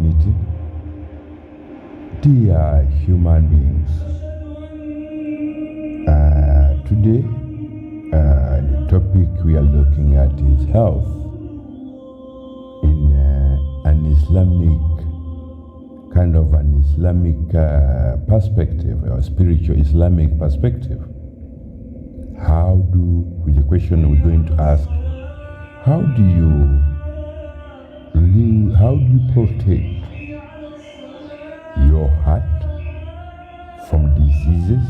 humanity, dear human beings. Today, the topic we are looking at is health in an Islamic perspective, or spiritual Islamic perspective. With the question we're going to ask, how do you protect your heart from diseases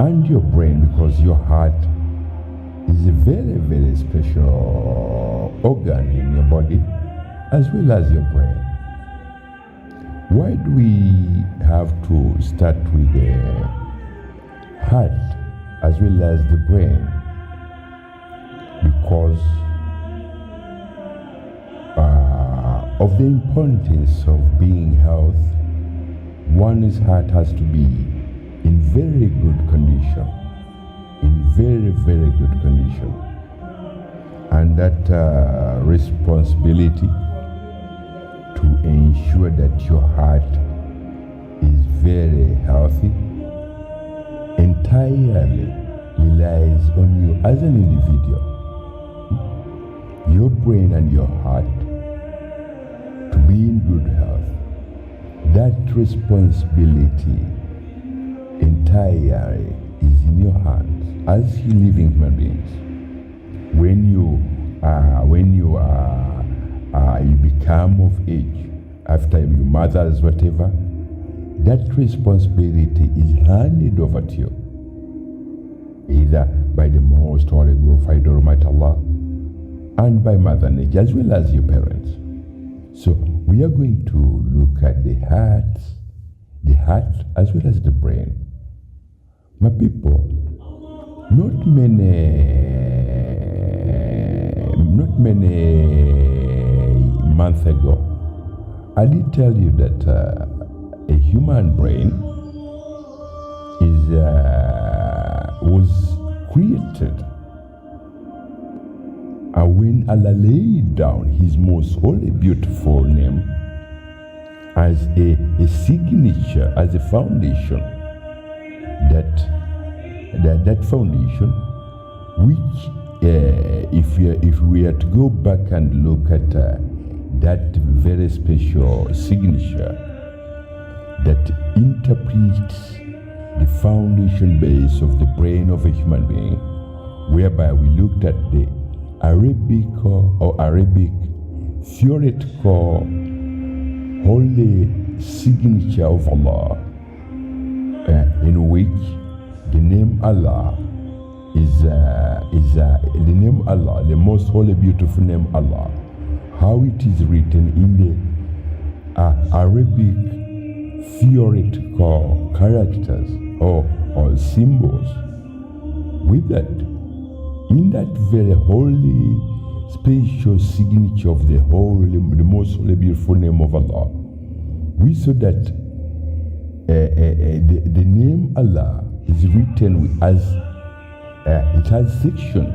and your brain, because your heart is a very, very special organ in your body as well as your brain. Why do we have to start with the heart as well as the brain? Because of the importance of being healthy, one's heart has to be in very good condition, very good condition. And that responsibility to ensure that your heart is very healthy entirely relies on you as an individual, your brain and your heart to be in good health. That responsibility entirely is in your hands as living human beings. When you become of age, after your mother's whatever, that responsibility is handed over to you, either by the Most Holy Glorified Almighty Allah and by Mother Nature as well as your parents. So we are going to look at the heart as well as the brain. My people, not many months ago, I did tell you that a human brain was created when Allah laid down His most holy, beautiful name as a signature, as a foundation. That foundation, which if we are to go back and look at that very special signature that interprets the foundation base of the brain of a human being, whereby we looked at the Arabic theoretical holy signature of Allah, in which the name Allah is the name Allah, the most holy, beautiful name Allah. How it is written in the Arabic theoretical characters or symbols. With that, in that very holy, special signature of the most holy, beautiful name of Allah, we saw that the name Allah is written as it has sections.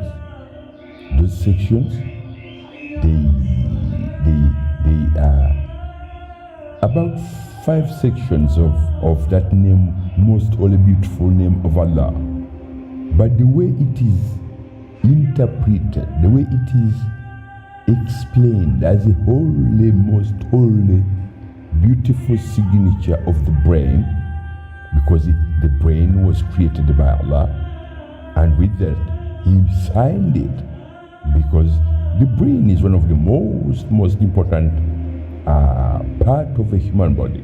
Those sections, they are about 5 sections of that name, most holy, beautiful name of Allah. But the way it is interpreted, the way it is explained as a holy, most holy, beautiful signature of the brain, because the brain was created by Allah, and with that He signed it, because the brain is one of the most important part of a human body,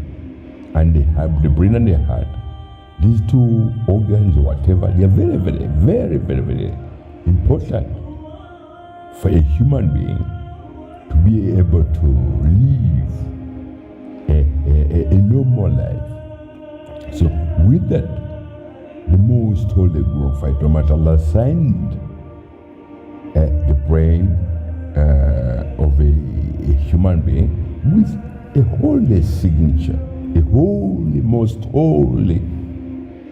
and they have the brain and the heart. These two organs or whatever, they are very, very, very, very, very important for a human being to be able to live a normal life. So with that, the most holy, glorified Almighty Allah signed the brain of a human being with a holy signature, a holy, most holy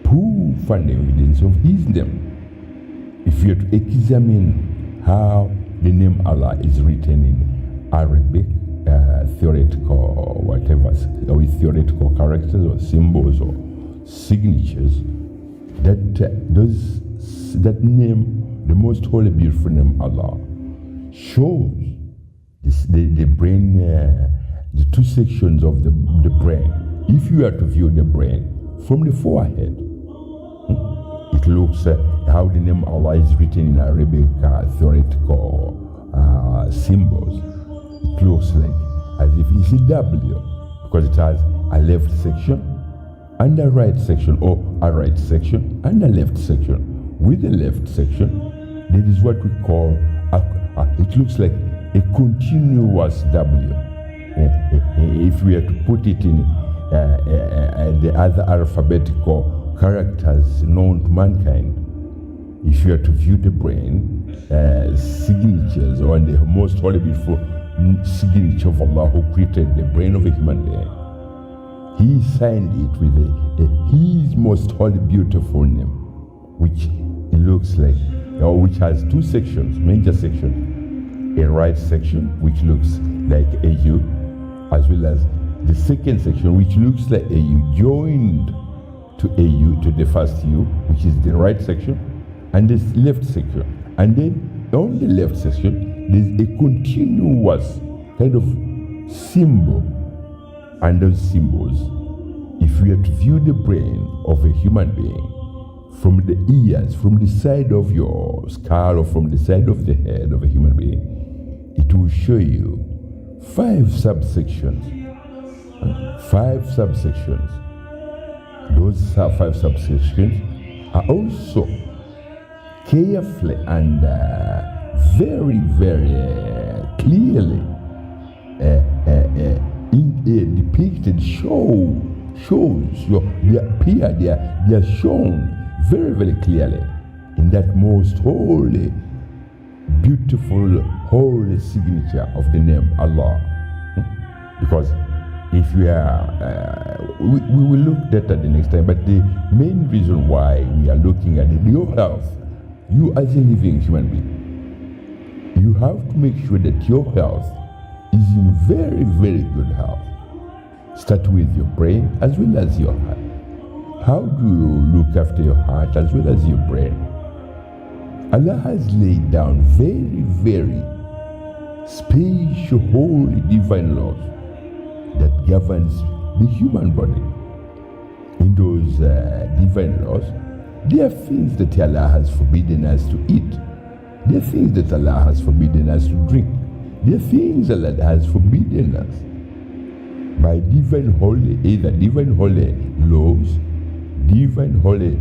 proof and evidence of His name. If you are to examine how the name Allah is written in Arabic theoretical whatever, with theoretical characters or symbols or signatures, that name, the most holy, beautiful name Allah, shows the brain, the two sections of the brain. If you are to view the brain from the forehead, it looks how the name Allah is written in Arabic theoretical symbols. It looks like as if it's a W, because it has a left section and a right section, or a right section and a left section. With the left section, that is what we call it looks like a continuous W. If we are to put it in the other alphabetical characters known to mankind, if you are to view the brain signatures, or the most holy, beautiful signature of Allah who created the brain of a human being, He signed it with His most holy, beautiful name, which it looks like, or which has two sections, major sections. A right section, which looks like a U, as well as the second section, which looks like a U joined to a U, to the first U, which is the right section, and this left section. And then on the left section, there's a continuous kind of symbol. And those symbols, if we are to view the brain of a human being from the ears, from the side of your skull, or from the side of the head of a human being, it will show you 5 subsections. 5 subsections. Those 5 subsections are also carefully and very, very clearly depicted. They are shown very, very clearly in that most holy, beautiful, holy signature of the name Allah. Because if we are, we will look at that the next time, but the main reason why we are looking at it, your health, you as a living human being, you have to make sure that your health is in very, very good health. Start with your brain as well as your heart. How do you look after your heart as well as your brain? Allah has laid down very, very special, holy, divine laws that governs the human body. In those divine laws, there are things that Allah has forbidden us to eat. There are things that Allah has forbidden us to drink. There are things Allah has forbidden us by divine holy, either divine holy laws, divine holy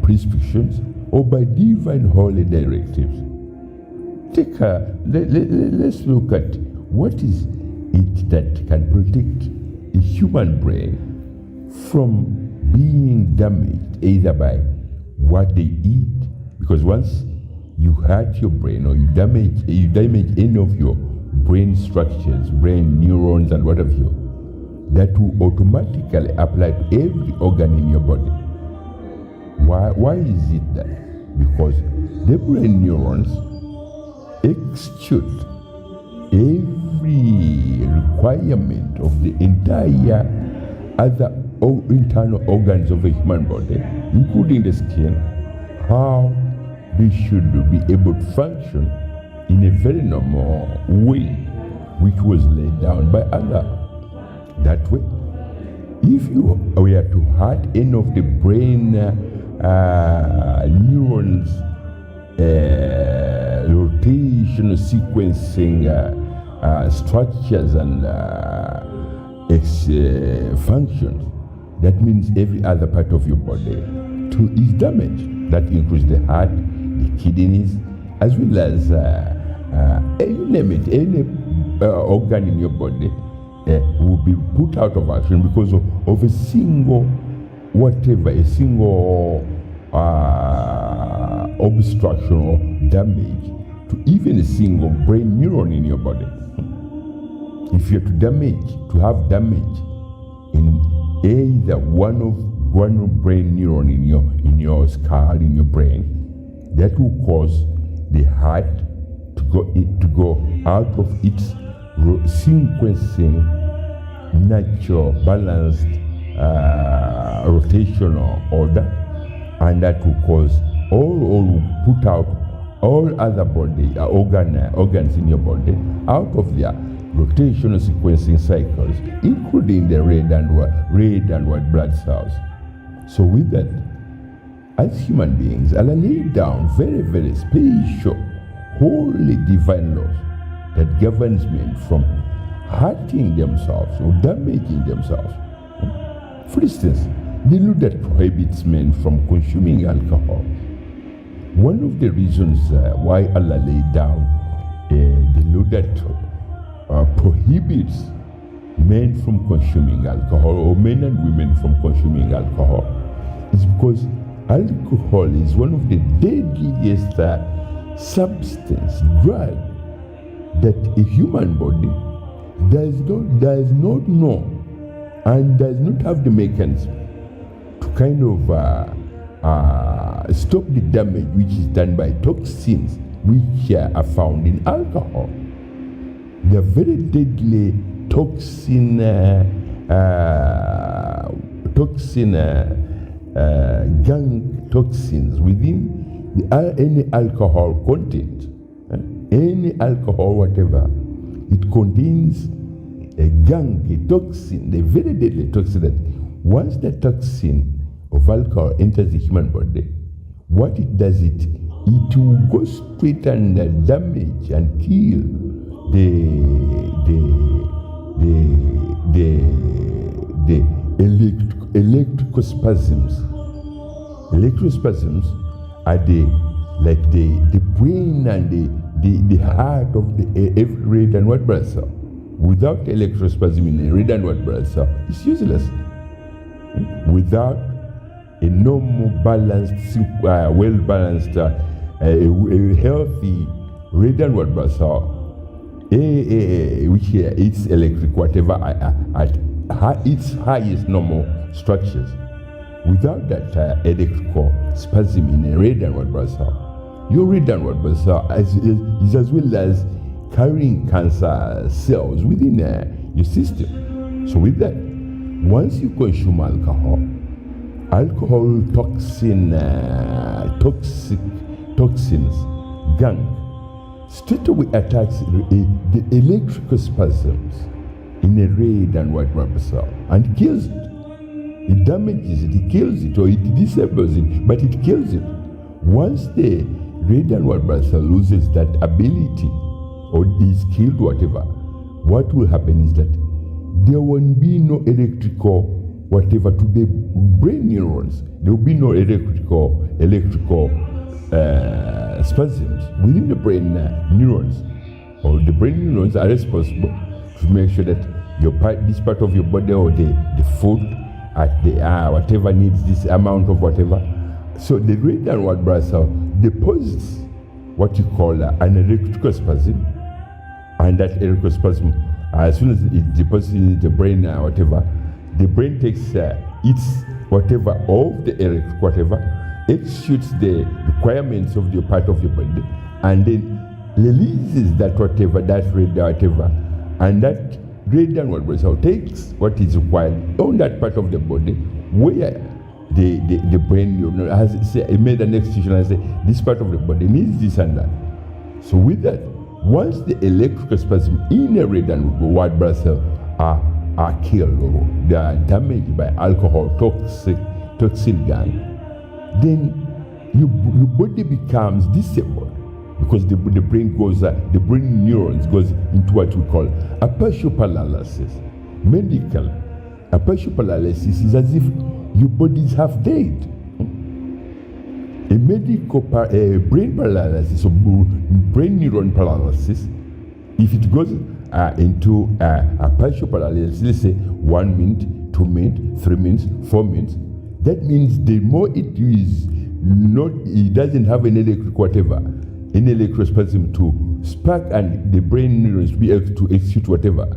prescriptions, or by divine holy directives. Let's look at what is it that can protect a human brain from being damaged either by what they eat, because once you hurt your brain or you damage any of your brain structures, brain neurons and what have you, that will automatically apply to every organ in your body. Why is it that? Because the brain neurons execute every requirement of the entire other internal organs of a human body, including the skin, how they should be able to function in a very normal way, which was laid down by Allah. That way, if you were to hurt any of the brain neurons, rotational sequencing structures and functions, that means every other part of your body too is damaged. That includes the heart, the kidneys, as well as you name it, any organ in your body will be put out of action because of a single obstruction or damage to even a single brain neuron in your body. If you're to have damage in either one brain neuron in your skull, in your brain, that will cause the heart to go out of its sequencing natural balanced rotational order, and that will cause will put out all other body organs in your body out of their rotational sequencing cycles, including the red and white blood cells. So with that, as human beings, Allah laid down very, very special, holy divine laws that governs men from hurting themselves or damaging themselves. For instance, the law that prohibits men from consuming alcohol. One of the reasons why Allah laid down the law that prohibits men from consuming alcohol, or men and women from consuming alcohol, is because alcohol is one of the deadliest substance, drug, that a human body does not know and does not have the mechanism to kind of stop the damage which is done by toxins which are found in alcohol. They are very deadly gang toxins within any alcohol content. Any alcohol, whatever, it contains a toxin, a very deadly toxin that once the toxin of alcohol enters the human body, what it does, it will go straight and damage and kill the electrospasms. Electrospasms are the brain and the heart of every red and white blood cell. Without electrospasm in a red and white blood cell, it's useless. Without a normal, balanced, well-balanced, a healthy red and white blood cell, which its electric whatever at its highest normal structures. Without that electrical spasm in a red and white blood cell, your red and white blood cell is as well as carrying cancer cells within your system. So with that, once you consume alcohol toxins, gang, straight away attacks the electrical spasms in a red and white blood cell and kills it. It damages it, it kills it, or it disables it, but it kills it. Once the red and white blood cell loses that ability or is killed, whatever, what will happen is that there won't be no electrical whatever to the brain neurons. There will be no electrical spasms within the brain neurons. Or the brain neurons are responsible to make sure that this part of your body or the foot at the whatever needs this amount of whatever. So the red and white blood cell deposits what you call an electrical spasm, and that electrical spasm, as soon as it deposits in the brain whatever, the brain takes its whatever of the electric whatever, executes the requirements of the part of your body, and then releases that whatever, that red whatever, and that red and white blood cell takes what is required on that part of the body where the brain has made an execution and say this part of the body needs this and that. So with that, once the electrical spasm in a red and white blood cell are killed or they are damaged by alcohol toxin gang, then your body becomes disabled, because the brain goes, the brain neurons goes into what we call a partial paralysis. Medical, a partial paralysis is as if your body is half dead. A medical brain paralysis or brain neuron paralysis, if it goes into a partial paralysis, let's say 1 minute, 2 minutes, 3 minutes, 4 minutes, that means the more it doesn't have an electric whatever, an electrospasm to spark and the brain neurons to be able to execute whatever,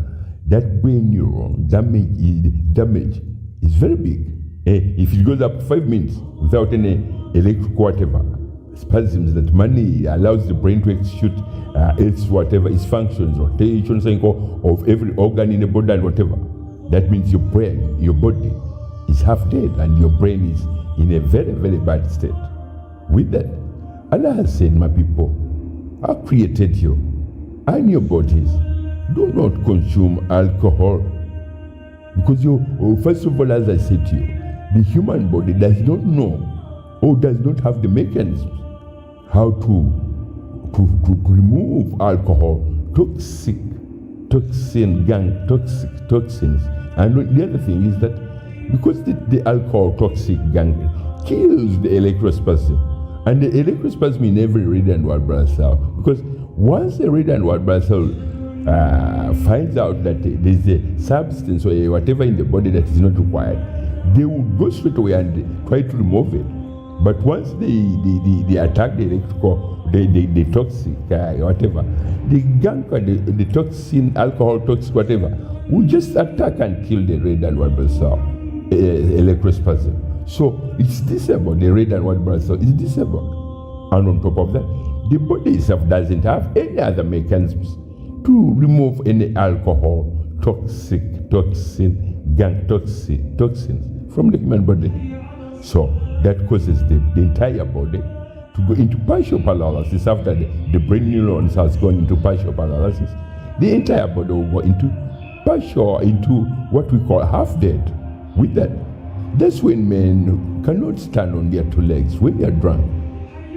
that brain neuron damage is very big. If it goes up 5 minutes without any electric whatever, spasms that money allows the brain to execute its whatever its functions, rotation, cycle of every organ in the body and whatever. That means your brain, your body is half dead and your brain is in a very, very bad state. With that, Allah has said, my people, I created you and your bodies. Do not consume alcohol. Because first of all, as I said to you, the human body does not know or does not have the mechanisms how to remove alcohol, toxins. And the other thing is that because the alcohol toxic gang kills the electrospasm, and the electrospasm in every red and white blood cell, because once a red and white blood cell finds out that there's a substance or whatever in the body that is not required, they will go straight away and try to remove it. But once they attack the electrical, the toxic, whatever, the gunk, the toxin, alcohol, toxic, whatever, will just attack and kill the red and white blood cell, electrospasm. So it's disabled, the red and white blood cell is disabled. And on top of that, the body itself doesn't have any other mechanisms to remove any alcohol, toxin, gunk, toxins from the human body. So that causes the entire body to go into partial paralysis. After the brain neurons has gone into partial paralysis, the entire body will go into what we call half dead. With that, that's when men cannot stand on their two legs. When they are drunk,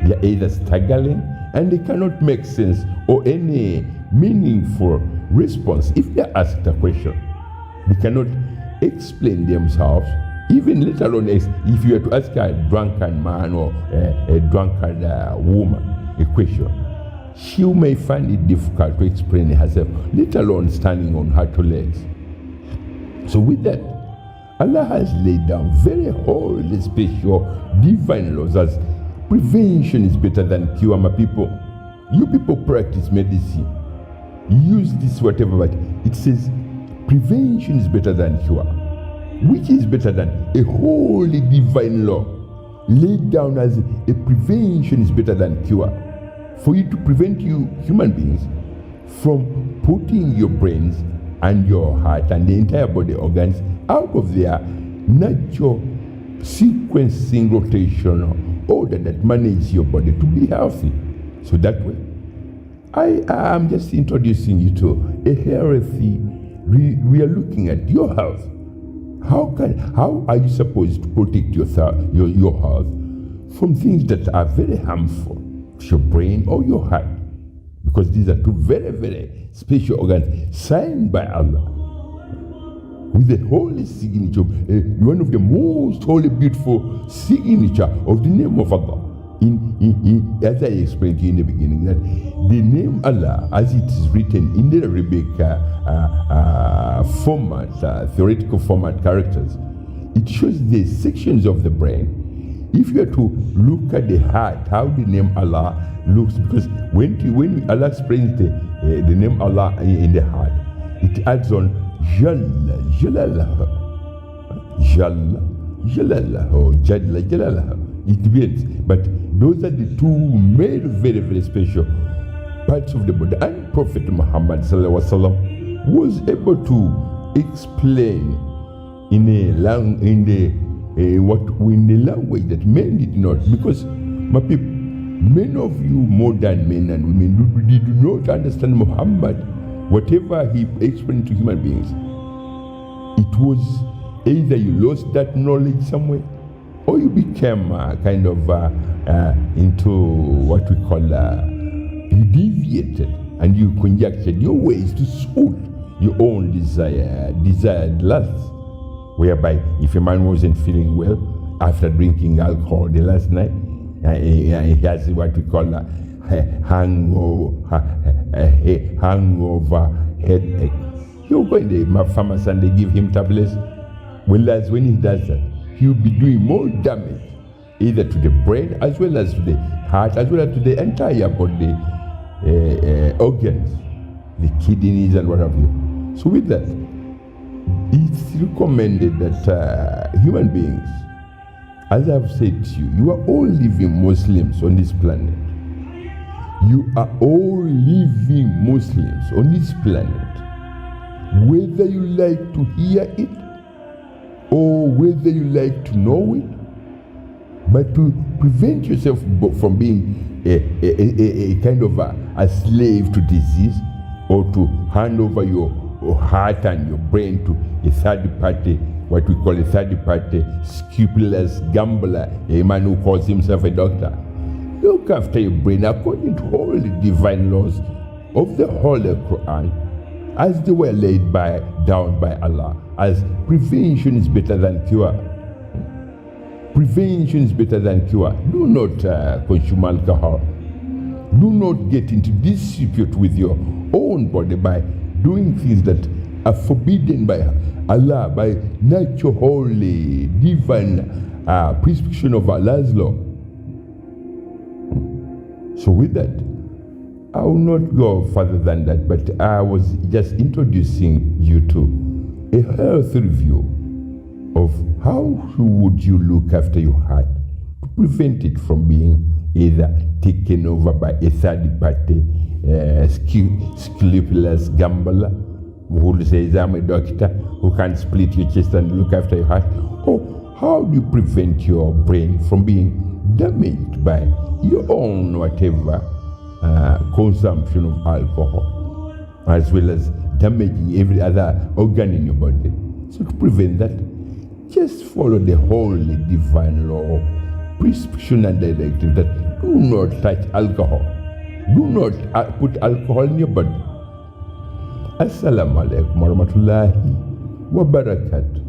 they are either staggering and they cannot make sense or any meaningful response. If they are asked a question, they cannot explain themselves. Even let alone if you were to ask a drunken man or a drunken woman a question, she may find it difficult to explain herself, let alone standing on her two legs. So with that, Allah has laid down very holy, special, divine laws as prevention is better than cure, my people. You people practice medicine, use this whatever, but it says prevention is better than cure. Which is better than a holy divine law laid down as a prevention is better than cure? For you to prevent you human beings from putting your brains and your heart and the entire body organs out of their natural sequencing rotational order that manages your body to be healthy. So that way, I am just introducing you to a healthy. We are looking at your health. How are you supposed to protect your health from things that are very harmful to your brain or your heart? Because these are two very, very special organs signed by Allah with the holy signature, one of the most holy, beautiful signature of the name of Allah. As I explained to you in the beginning, that the name Allah, as it is written in the Arabic format, theoretical format characters, it shows the sections of the brain. If you are to look at the heart, how the name Allah looks, because when Allah explains the name Allah in the heart, it adds on Jalla Jalalah, Jalla Jalalah, Jalla Jalalah. It depends, but those are the two very, very special parts of the body. And Prophet Muhammad ﷺ was able to explain in the language that men did not. Because my people, many of you modern men and women do not understand Muhammad. Whatever he explained to human beings, it was either you lost that knowledge somewhere, or you became kind of into what we call, you deviated and you conjectured your ways to suit your own desired lusts. Whereby if a man wasn't feeling well after drinking alcohol the last night, he has what we call a hangover headache. He'll go in the pharmacy and they give him tablets. Whereas when he does that, he'll be doing more damage either to the brain as well as to the heart as well as to the entire body organs, the kidneys and what have you. So with that, it's recommended that human beings, as I've said to you, you are all living Muslims on this planet. You are all living Muslims on this planet. Whether you like to hear it or whether you like to know it, but to prevent yourself from being a kind of a slave to disease, or to hand over your heart and your brain to a third party, what we call a third party scrupulous gambler, a man who calls himself a doctor. Look after your brain according to all the divine laws of the Holy Quran, as they were laid down by Allah, as prevention is better than cure. Prevention is better than cure. Do not consume alcohol. Do not get into dispute with your own body by doing things that are forbidden by Allah, by natural, holy, divine prescription of Allah's law. So with that, I will not go further than that, but I was just introducing you to a health review of how would you look after your heart to prevent it from being either taken over by a third party scrupulous gambler who says, I'm a doctor, who can split your chest and look after your heart. Or how do you prevent your brain from being damaged by your own whatever consumption of alcohol, as well as damaging every other organ in your body? So to prevent that, just follow the holy divine law, prescription and directive that do not touch alcohol. Do not put alcohol in your body. Assalamu alaikum warahmatullahi wabarakatuh.